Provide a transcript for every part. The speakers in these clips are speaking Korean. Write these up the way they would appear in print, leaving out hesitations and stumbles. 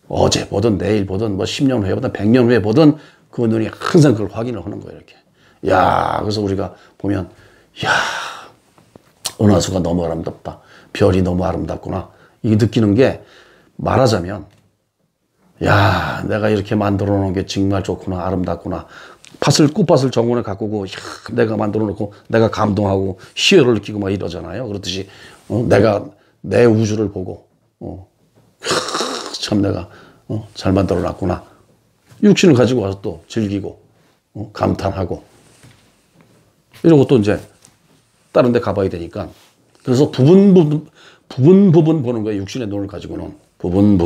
어제 보든 내일 보든 뭐 10년 후에 보든 100년 후에 보든 그 눈이 항상 그걸 확인을 하는 거예요. 이렇게. 야, 그래서 우리가 보면 야, 은하수가 너무 아름답다. 별이 너무 아름답구나. 이게 느끼는 게 말하자면 야, 내가 이렇게 만들어 놓은 게 정말 좋구나. 아름답구나. 꽃밭을 정원에 가꾸고 내가 만들어 놓고 내가 감동하고 희열을 느끼고 막 이러잖아요. 그렇듯이 내가 내 우주를 보고 참 내가 잘 만들어 놨구나. 육신을 가지고 와서 또 즐기고 감탄하고 이러고 또 이제 다른 데 가봐야 되니까 그래서 부분 보는 거예요. 육신의 눈을 가지고는 부분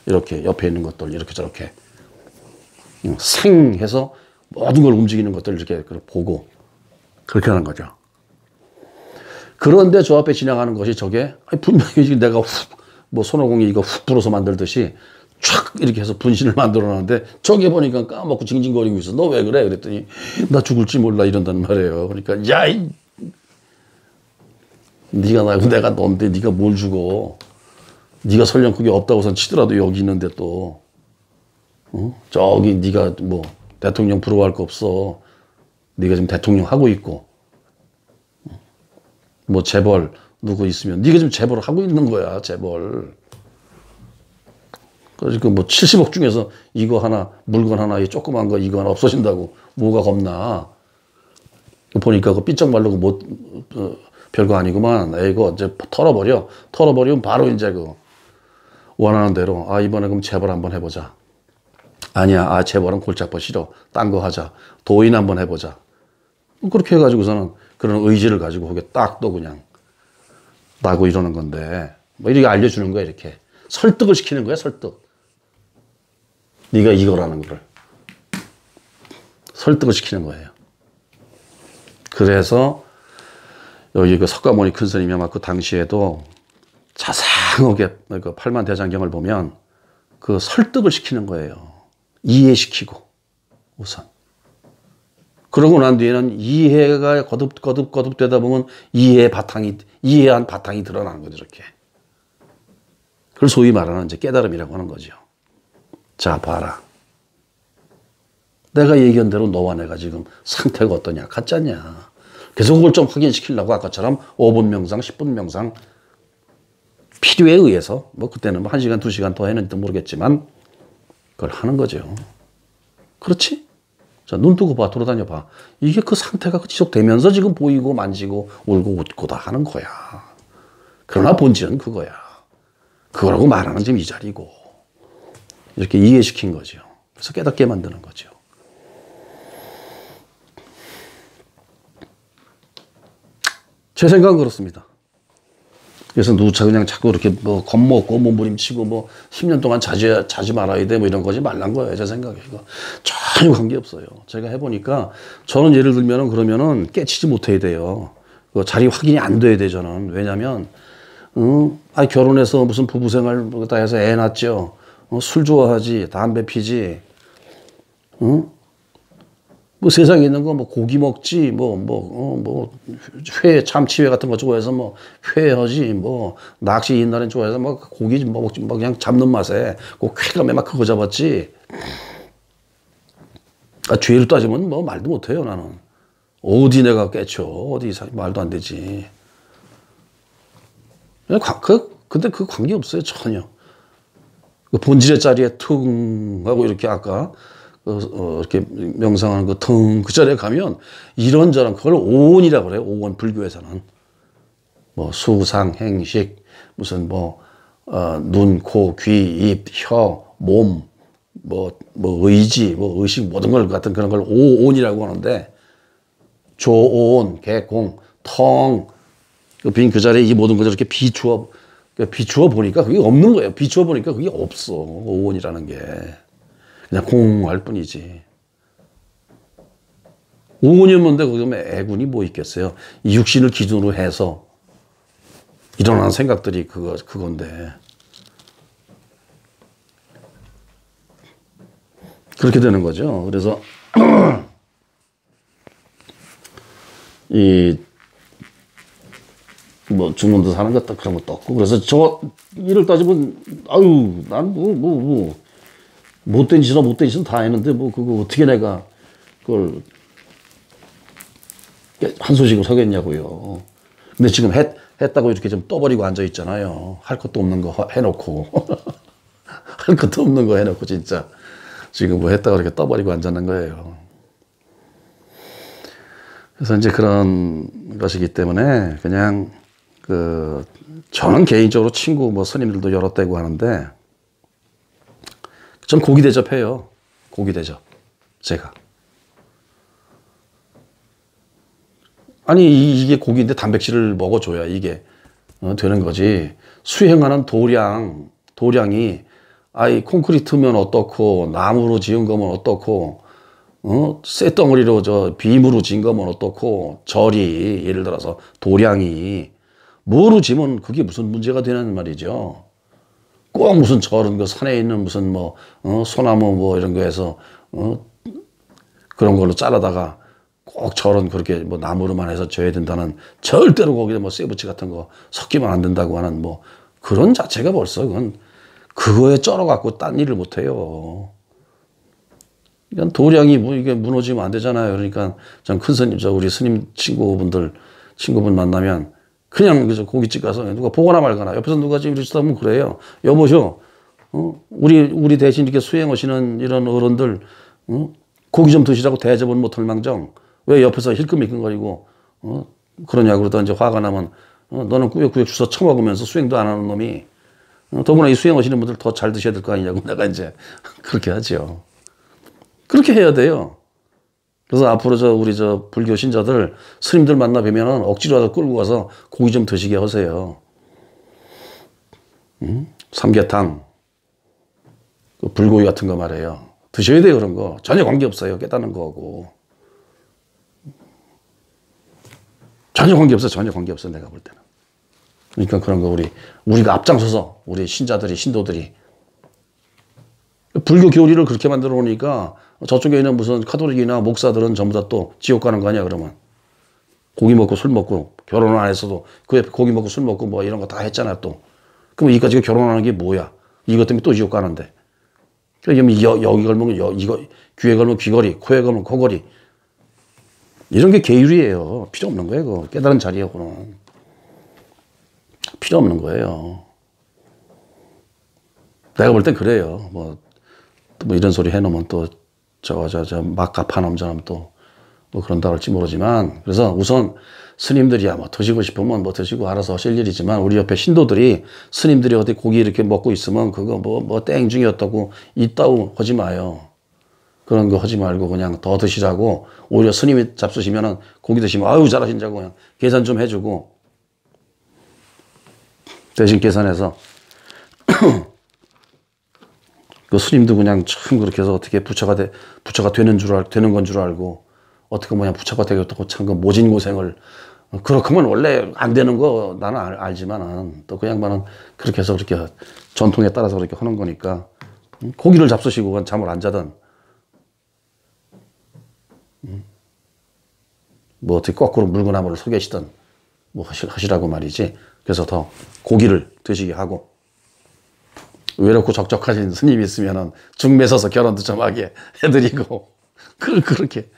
이렇게 옆에 있는 것들 이렇게 저렇게 생해서 모든 걸 움직이는 것들 이렇게 보고 그렇게 하는 거죠. 그런데 저 앞에 지나가는 것이 저게 분명히 내가 뭐 손오공이 이거 훅 불어서 만들듯이 촥 이렇게 해서 분신을 만들어 놨는데 저게 보니까 까먹고 징징거리고 있어. 너 왜 그래? 그랬더니 나 죽을지 몰라 이런단 말이에요. 그러니까 야, 네가 나고 내가 넌데 네가 뭘 죽어. 네가 설령 그게 없다고선 치더라도 여기 있는데 또 저기 네가 뭐 대통령 부러워할 거 없어. 네가 지금 대통령 하고 있고 뭐 재벌 누구 있으면 네가 지금 재벌을 하고 있는 거야. 재벌. 그러니까 뭐 70억 중에서 이거 하나 물건 하나 이 조그만 거 이거 하나 없어진다고 뭐가 겁나. 보니까 그 삐쩍 말르고 뭐 별거 아니구만. 이거 이제 털어버리면 바로 이제 그 원하는 대로 이번에 그럼 재벌 한번 해보자. 아니야, 재벌은 골치 아파 싫어. 딴 거 하자. 도인 한번 해보자. 그렇게 해가지고서는 그런 의지를 가지고 그게 딱 또 그냥 나고 이러는 건데 뭐 이렇게 알려주는 거야. 이렇게 설득을 시키는 거야. 설득. 네가 이거라는 거를 설득을 시키는 거예요. 그래서 여기 그 석가모니 큰 스님이 아마 그 당시에도 자상하게 그 팔만대장경을 보면 그 설득을 시키는 거예요. 이해시키고 우선. 그러고 난 뒤에는 이해가 거듭 되다 보면 이해한 바탕이 드러나는 거죠. 이렇게. 그걸 소위 말하는 이제 깨달음이라고 하는 거죠. 자, 봐라. 내가 얘기한 대로 너와 내가 지금 상태가 어떠냐, 가짜냐. 그래서 그걸 좀 확인시키려고 아까처럼 5분 명상, 10분 명상 필요에 의해서 뭐 그때는 뭐 1시간, 2시간 더 했는지도 모르겠지만 그걸 하는 거죠. 그렇지? 자, 눈 뜨고 봐, 돌아다녀 봐. 이게 그 상태가 지속되면서 지금 보이고 만지고 울고 웃고 다 하는 거야. 그러나 본질은 그거야. 그거라고 말하는 지금 이 자리고. 이렇게 이해시킨 거죠. 그래서 깨닫게 만드는 거죠. 제 생각은 그렇습니다. 그래서 누차 그냥 자꾸 이렇게 뭐 겁먹고 몸부림치고 뭐 10년 동안 자지 말아야 돼 뭐 이런 거지 말란 거예요. 제 생각에. 이거 전혀 관계없어요. 제가 해보니까 저는 예를 들면은 그러면은 깨치지 못해야 돼요. 그 자리 확인이 안 돼야 돼, 저는. 왜냐면, 결혼해서 무슨 부부생활 다 해서 애 낳죠. 술 좋아하지, 담배 피지, 뭐 세상에 있는 거 뭐 고기 먹지, 회, 참치회 같은 거 좋아해서 뭐 회하지, 뭐 낚시 옛날엔 좋아해서 뭐 고기 뭐 먹지, 뭐 그냥 잡는 맛에 꼭 쾌감에 막 그거 잡았지. 죄를 따지면 뭐 말도 못해요, 나는. 어디 내가 깨쳐, 어디 말도 안 되지. 근데 그 관계 없어요, 전혀. 그 본질의 자리에 퉁 하고 이렇게 아까 이렇게 명상하는 그 퉁 그 자리에 가면 이런저런 그걸 오온이라고 그래요. 오온 불교에서는 뭐 수상 행식 무슨 눈, 코, 귀, 입, 혀, 몸 뭐 의지 뭐 의식 모든 걸 같은 그런 걸 오온이라고 하는데 조온, 개공, 텅 빈 그 자리에 이 모든 것을 이렇게 비추어 보니까 그게 없는 거예요. 비추어 보니까 그게 없어. 오온이라는 게. 그냥 공할 뿐이지. 오온이었는데 거기 애군이 뭐 있겠어요. 이 육신을 기준으로 해서 일어나는 생각들이 그건데. 그렇게 되는 거죠. 그래서 죽는도 사는 것도 그런 것도 없고. 그래서 이를 따지면, 난 못된 짓은 다 했는데, 뭐, 그거 어떻게 내가, 그걸, 한 소식을 서겠냐고요. 근데 지금 했다고 이렇게 좀 떠버리고 앉아 있잖아요. 할 것도 없는 거 해놓고. 할 것도 없는 거 해놓고, 진짜. 지금 뭐 했다고 이렇게 떠버리고 앉았는 거예요. 그래서 이제 그런 것이기 때문에, 그냥, 저는 개인적으로 친구, 뭐, 스님들도 여러 떼고 하는데, 전 고기 대접해요. 고기 대접. 제가. 아니, 이게 고기인데 단백질을 먹어줘야 이게 되는 거지. 수행하는 도량이, 아이, 콘크리트면 어떻고, 나무로 지은 거면 어떻고, 쇠덩어리로 빔으로 지은 거면 어떻고, 절이, 예를 들어서 도량이, 뭐로 지면 그게 무슨 문제가 되는 말이죠. 꼭 무슨 절은 그 산에 있는 무슨 뭐, 소나무 뭐 이런 거에서, 그런 걸로 자르다가 꼭 절은 그렇게 뭐 나무로만 해서 져야 된다는, 절대로 거기에 뭐 쇠붙이 같은 거 섞이면 안 된다고 하는 뭐 그런 자체가 벌써 그거에 쩔어갖고 딴 일을 못 해요. 그러니까 도량이 뭐 이게 무너지면 안 되잖아요. 그러니까 전 큰 스님, 우리 스님 친구분 만나면 그냥 그저 고깃집 가서 누가 보거나 말거나 옆에서 누가 지금 이러시다 보면 그래요. 여보쇼, 우리 대신 이렇게 수행하시는 이런 어른들, 고기 좀 드시라고 대접은 못할 망정 왜 옆에서 힐끔힐끔거리고 그러냐고 그러다 이제 화가 나면 너는 꾸역꾸역 주워 처먹으면서 수행도 안 하는 놈이 더구나 이 수행하시는 분들 더 잘 드셔야 될 거 아니냐고 내가 이제 그렇게 하죠. 그렇게 해야 돼요. 그래서 앞으로 우리 불교 신자들 스님들 만나 뵈면은 억지로라도 끌고 가서 고기 좀 드시게 하세요. 삼계탕, 그 불고기 같은 거 말이에요. 드셔야 돼요, 그런 거. 전혀 관계없어요, 깨닫는 거하고. 전혀 관계없어, 내가 볼 때는. 그러니까 그런 거 우리가 앞장서서, 우리 신도들이. 불교 교리를 그렇게 만들어 놓으니까 저쪽에 있는 무슨 카톨릭이나 목사들은 전부 다 또 지옥 가는 거 아니야, 그러면. 고기 먹고 술 먹고, 결혼을 안 했어도 그 옆에 고기 먹고 술 먹고 뭐 이런 거 다 했잖아, 또. 그럼 이까지가 결혼하는 게 뭐야? 이것 때문에 또 지옥 가는데. 여기 걸면 이거, 귀에 걸면 귀걸이, 코에 걸면 코걸이. 이런 게 계율이에요. 필요 없는 거예요, 그거. 깨달은 자리에, 그는. 필요 없는 거예요. 내가 볼 땐 그래요. 뭐 이런 소리 해놓으면 또, 막가파놈 저놈 또, 뭐 그런다 할지 모르지만, 그래서 우선 스님들이야, 뭐 드시고 싶으면 뭐 드시고 알아서 하실 일이지만, 우리 옆에 신도들이 스님들이 어디 고기 이렇게 먹고 있으면 그거 뭐 땡중이었다고 이따우 하지 마요. 그런 거 하지 말고 그냥 더 드시라고, 오히려 스님이 잡수시면은 고기 드시면 아유 잘하신다고 그냥 계산 좀 해주고, 대신 계산해서 그 스님도 그냥 참 그렇게 해서 어떻게 부처가 되는 건 줄 알고, 어떻게 뭐냐 부처가 되겠다고 참 그 모진 고생을, 그렇게면 원래 안 되는 거 나는 알지만은 또 그 양반은 그렇게 해서 그렇게 전통에 따라서 그렇게 하는 거니까, 고기를 잡수시고 잠을 안 자든 뭐 어떻게 거꾸로 물구나무를 서 계시든 뭐 하시라고 말이지. 그래서 더 고기를 드시게 하고, 외롭고 적적하신 스님이 있으면은 중매 서서 결혼도 좀 하게 해드리고, 그렇게.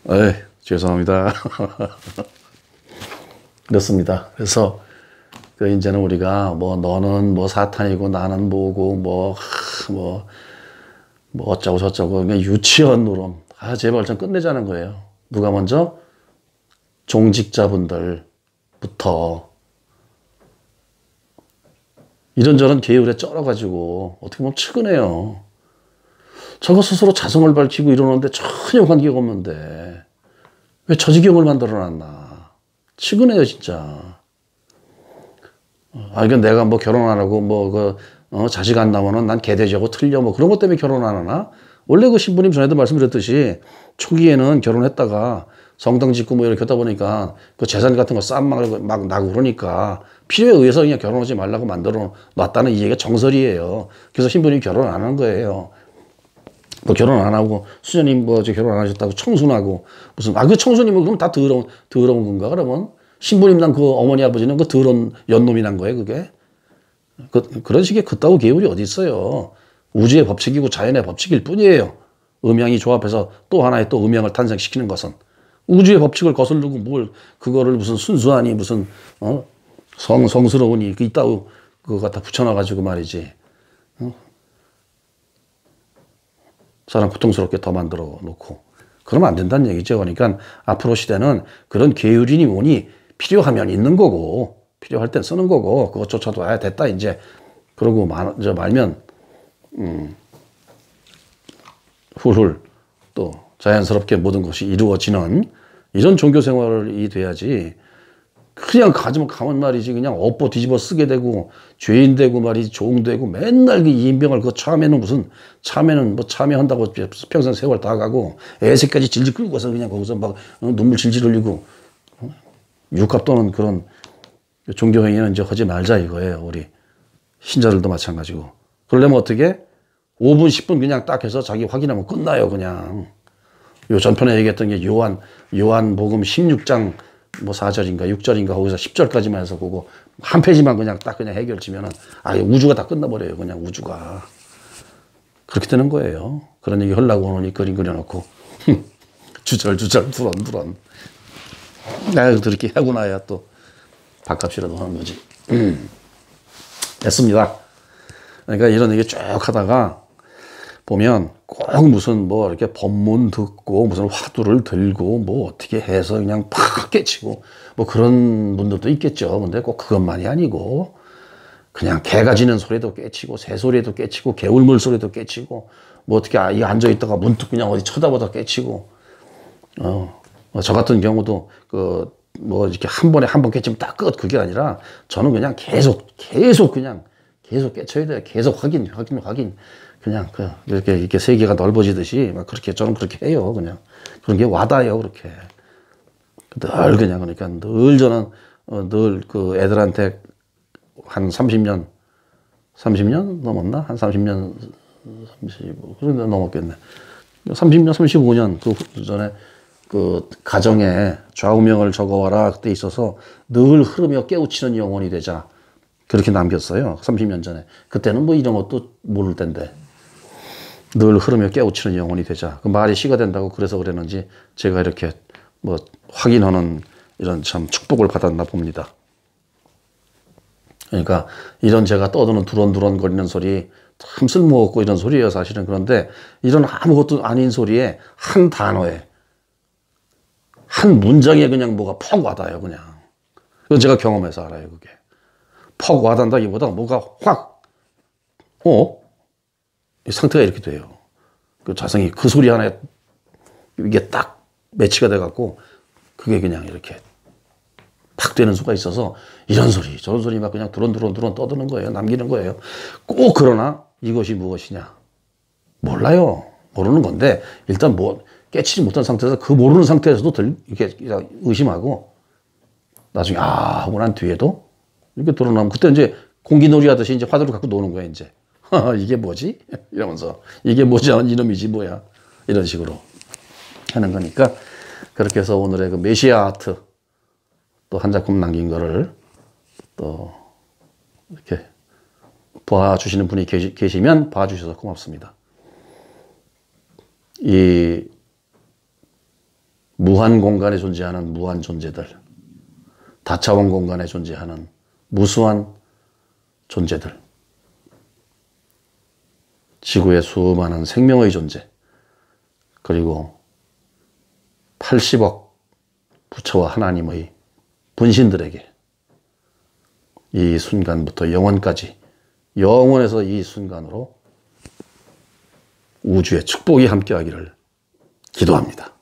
에이, 죄송합니다. 그렇습니다. 그래서 이제는 우리가 뭐 너는 뭐 사탄이고 나는 뭐고 뭐 어쩌고 저쩌고 그냥 유치원 노름. 제발 좀 끝내자는 거예요. 누가 먼저? 종직자분들부터 이런저런 계율에 쩔어가지고 어떻게 보면 측은해요. 저거 스스로 자성을 밝히고 이러는데 전혀 관계가 없는데 왜 저 지경을 만들어놨나. 측은해요, 진짜. 이건 내가 뭐 결혼 안 하고 자식 안 나오면 난 개돼지하고 틀려 뭐 그런 것 때문에 결혼 안 하나? 원래 그 신부님 전에도 말씀드렸듯이 초기에는 결혼했다가 성당 짓고 뭐 이렇게 하다 보니까 그 재산 같은 거 싸움 막 나고 그러니까 필요에 의해서 그냥 결혼하지 말라고 만들어 놨다는 이 얘기가 정설이에요. 그래서 신부님이 결혼 안 한 거예요. 뭐 결혼 안 하고 수녀님 결혼 안 하셨다고 청순하고 무슨 그 청순이면 그럼 다 더러운 건가 그러면? 신부님 난 그 어머니 아버지는 그 더러운 연놈이 난 거예요, 그게? 그런 식의 그따구 계율이 어디 있어요. 우주의 법칙이고 자연의 법칙일 뿐이에요. 음양이 조합해서 또 하나의 또 음양을 탄생시키는 것은. 우주의 법칙을 거스르고 뭘 그거를 무슨 순수하니 무슨 성스러우니 그 이따구 그거 갖다 붙여놔가지고 말이지. 사람 고통스럽게 더 만들어 놓고. 그러면 안 된다는 얘기죠. 그러니까 앞으로 시대는 그런 계율이니 뭐니 필요하면 있는 거고 필요할 땐 쓰는 거고 그것조차도 아 됐다 이제 그러고 말면 훌훌 또 자연스럽게 모든 것이 이루어지는 이런 종교 생활이 돼야지. 그냥 가면 말이지 그냥 엎어 뒤집어 쓰게 되고 죄인 되고 말이지 종 되고 맨날 그 이인병을 그 참에는 뭐 참여한다고 평생 세월 다 가고 애새까지 질질 끌고 가서 그냥 거기서 막 눈물 질질 흘리고 육합 또는 그런 종교 행위는 이제 하지 말자 이거예요. 우리 신자들도 마찬가지고. 그러려면 어떻게 5분 10분 그냥 딱 해서 자기 확인하면 끝나요. 그냥 요 전편에 얘기했던 게 요한복음 16장 뭐 4절인가 6절인가 거기서 10절까지만 해서 그거 한 페이지만 그냥 딱 그냥 해결치면은 우주가 다 끝나버려요. 그냥 우주가. 그렇게 되는 거예요. 그런 얘기 하려고 오니 그림 그려놓고 주절 두런 그렇게 하고 나야 또 밥값이라도 하는 거지. 됐습니다. 그러니까 이런 얘기 쭉 하다가 보면 꼭 무슨 뭐 이렇게 법문 듣고 무슨 화두를 들고 뭐 어떻게 해서 그냥 팍 깨치고 뭐 그런 분들도 있겠죠. 근데 꼭 그것만이 아니고 그냥 개가 짖는 소리도 깨치고 새 소리도 깨치고 개울물 소리도 깨치고 뭐 어떻게 이 앉아 있다가 문득 그냥 어디 쳐다보다 깨치고 저 같은 경우도 뭐 이렇게 한 번에 한 번 깨치면 딱 끝 그게 아니라 저는 그냥 계속 깨쳐야 돼요. 계속 확인. 그냥 이렇게 세계가 넓어지듯이 막 그렇게 저는 그렇게 해요. 그냥 그런 게 와닿아요. 그렇게 늘 그냥 그러니까 늘 저는 늘 그 애들한테 한 30년 넘었나? 한 30년 35 그런데 넘었겠네. 30년 35년 그 전에 그 가정에 좌우명을 적어와라 그때 있어서 늘 흐르며 깨우치는 영혼이 되자 그렇게 남겼어요. 30년 전에. 그때는 뭐 이런 것도 모를 텐데. 늘 흐르며 깨우치는 영혼이 되자. 그 말이 시가 된다고 그래서 그랬는지 제가 이렇게 뭐 확인하는 이런 참 축복을 받았나 봅니다. 그러니까 이런 제가 떠드는 두런두런 거리는 소리 참 쓸모없고 이런 소리예요 사실은. 그런데 이런 아무것도 아닌 소리에 한 단어에 한 문장에 그냥 뭐가 퍽 와닿아요 그냥. 그건 제가 경험해서 알아요 그게. 퍽 와닿는다기보다 뭐가 확 이 상태가 이렇게 돼요. 그 자성이 그 소리 하나에 이게 딱 매치가 돼갖고 그게 그냥 이렇게 팍 되는 수가 있어서 이런 소리 저런 소리 막 그냥 두런두런 떠드는 거예요. 남기는 거예요. 꼭 그러나 이것이 무엇이냐 몰라요. 모르는 건데 일단 뭐 깨치지 못한 상태에서 그 모르는 상태에서도 이렇게 의심하고 나중에 하고 난 뒤에도 이렇게 드러나면 그때 이제 공기놀이 하듯이 이제 화두를 갖고 노는 거야 이제. 이게 뭐지? 이러면서 이게 뭐지 않은 이놈이지 뭐야 이런 식으로 하는 거니까 그렇게 해서 오늘의 그 메시아 아트 또 한 작품 남긴 거를 또 이렇게 봐주시는 분이 계시면 봐주셔서 고맙습니다. 이 무한 공간에 존재하는 무한 존재들, 다차원 공간에 존재하는 무수한 존재들, 지구의 수많은 생명의 존재, 그리고 80억 부처와 하나님의 분신들에게 이 순간부터 영원까지, 영원에서 이 순간으로 우주의 축복이 함께하기를 기도합니다.